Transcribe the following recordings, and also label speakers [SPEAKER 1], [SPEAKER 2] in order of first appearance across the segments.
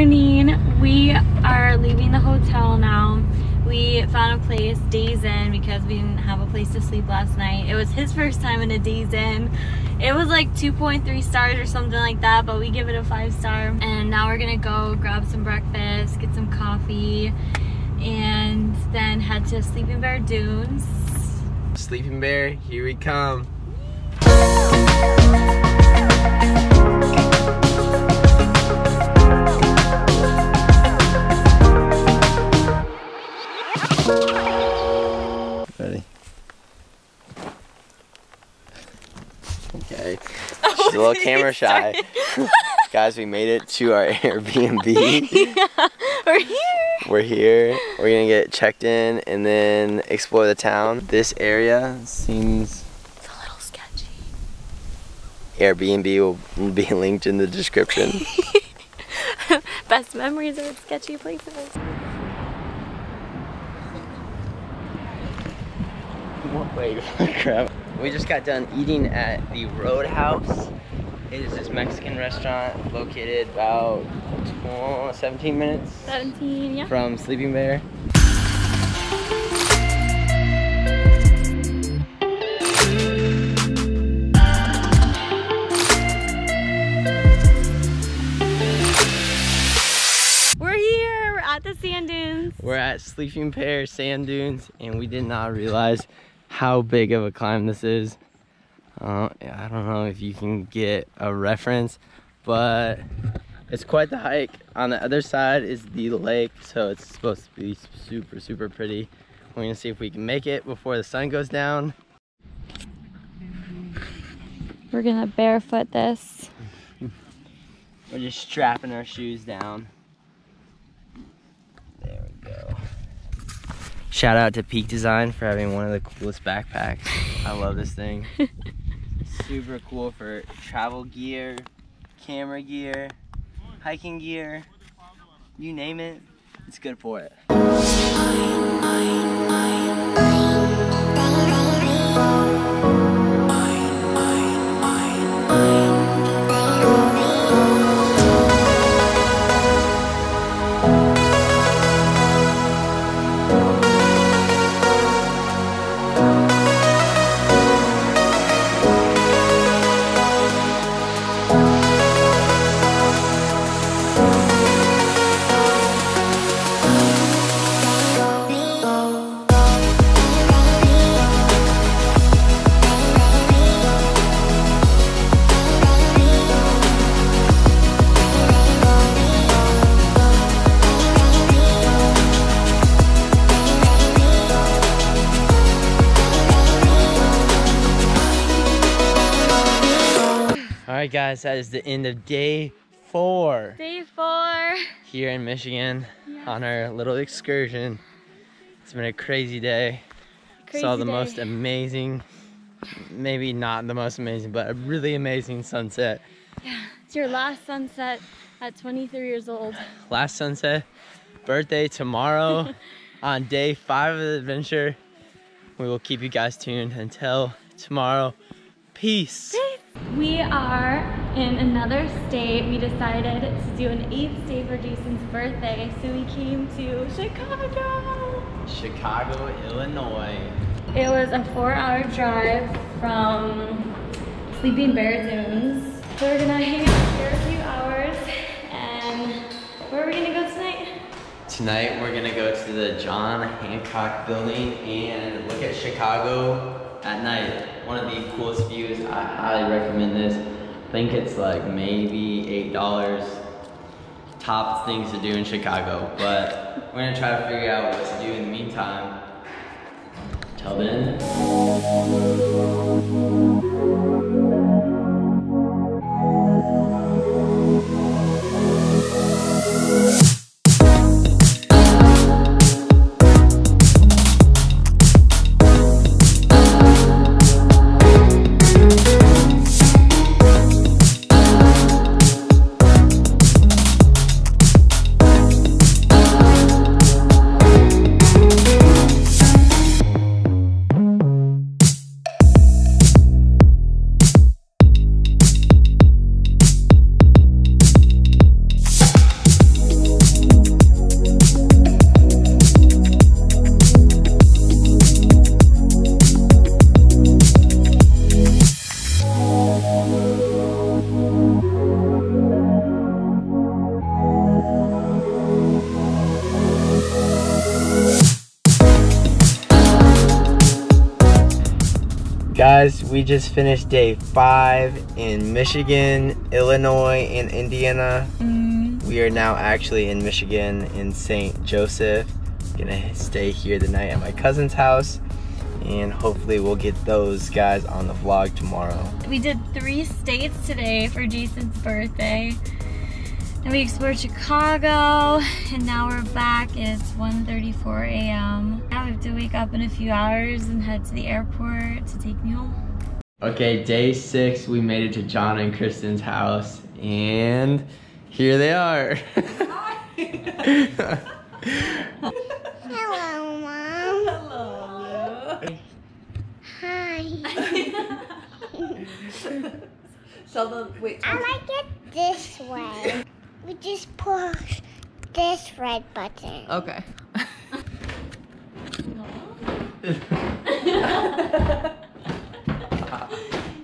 [SPEAKER 1] morning. We are leaving the hotel now. We found a place, Days Inn, because we didn't have a place to sleep last night. It was his first time in a Days Inn. It was like 2.3 stars or something like that, but we give it a 5-star. And now we're gonna go grab some breakfast, get some coffee, and then head to Sleeping Bear Dunes.
[SPEAKER 2] Sleeping Bear, here we come. Ready? Okay. She's a little camera shy. Guys, we made it to our Airbnb.
[SPEAKER 1] Yeah, we're here.
[SPEAKER 2] We're here. We're gonna get checked in and then explore the town. This area seems...
[SPEAKER 1] It's a little sketchy.
[SPEAKER 2] Airbnb will be linked in the description.
[SPEAKER 1] Best memories of sketchy places.
[SPEAKER 2] Wait, crap. We just got done eating at the Roadhouse. It is this Mexican restaurant located about 17 minutes
[SPEAKER 1] 17, yeah.
[SPEAKER 2] from Sleeping Bear.
[SPEAKER 1] We're here, we're at the sand dunes.
[SPEAKER 2] We're at Sleeping Bear Sand Dunes, and we did not realize how big of a climb this is. I don't know if you can get a reference, but it's quite the hike. On the other side is the lake, so it's supposed to be super, super pretty. We're gonna see if we can make it before the sun goes down.
[SPEAKER 1] We're gonna barefoot this.
[SPEAKER 2] We're just strapping our shoes down. There we go. Shout out to Peak Design for having one of the coolest backpacks. I love this thing. Super cool for travel gear, camera gear, hiking gear, you name it, it's good for it. Alright guys, that is the end of day 4.
[SPEAKER 1] Day 4.
[SPEAKER 2] Here in Michigan, on our little excursion. It's been a crazy day. Saw the most amazing, maybe not the most amazing, but a really amazing sunset.
[SPEAKER 1] Yeah, it's your last sunset at 23 years old.
[SPEAKER 2] Last sunset, birthday tomorrow on day 5 of the adventure. We will keep you guys tuned until tomorrow. Peace.
[SPEAKER 1] We are in another state. We decided to do an 8th day for Jason's birthday, so we came to Chicago.
[SPEAKER 2] Chicago, Illinois.
[SPEAKER 1] It was a 4-hour drive from Sleeping Bear Dunes. So we're gonna hang out here a few hours, and where are we gonna go tonight?
[SPEAKER 2] Tonight we're gonna go to the John Hancock building and look at Chicago at night. One of the coolest views. I highly recommend this. I think it's like maybe $8. Top things to do in Chicago, but we're gonna try to figure out what to do in the meantime. Till then.
[SPEAKER 3] Guys, we just finished day 5 in Michigan, Illinois, and Indiana. We are now actually in Michigan in St. Joseph. Gonna stay here the night at my cousin's house, and hopefully we'll get those guys on the vlog tomorrow.
[SPEAKER 1] We did 3 states today for Jason's birthday. And we explored Chicago, and now we're back. It's 1:34 a.m. Now we have to wake up in a few hours and head to the airport to take me home.
[SPEAKER 2] Okay, day 6, we made it to John and Kristen's house, and here they are.
[SPEAKER 4] Hello, Mom.
[SPEAKER 1] Hello.
[SPEAKER 4] Hi.
[SPEAKER 5] Sheldon, wait.
[SPEAKER 4] I like it this way. We just push this red button.
[SPEAKER 5] Okay.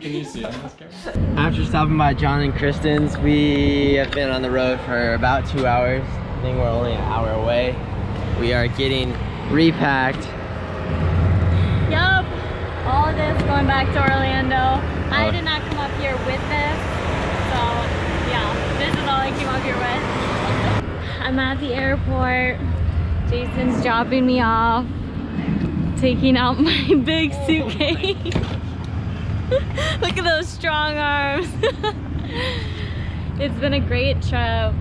[SPEAKER 2] Can you see on this camera? After stopping by John and Kristen's, we have been on the road for about 2 hours. I think we're only an hour away. We are getting repacked.
[SPEAKER 1] Yup, all of this going back to Orlando. I did not come up here with this, so yeah, this is all I came up here with. I'm at the airport. Jason's dropping me off, taking out my big suitcase. Look at those strong arms. It's been a great trip,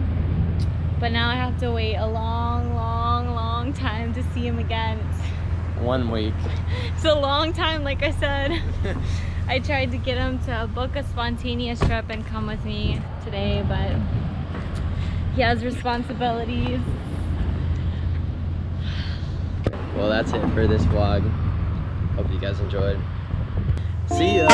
[SPEAKER 1] but now I have to wait a long time to see him again.
[SPEAKER 2] 1 week.
[SPEAKER 1] It's a long time, like I said. I tried to get him to book a spontaneous trip and come with me today, but he has responsibilities.
[SPEAKER 2] Well, that's it for this vlog. Hope you guys enjoyed. See ya!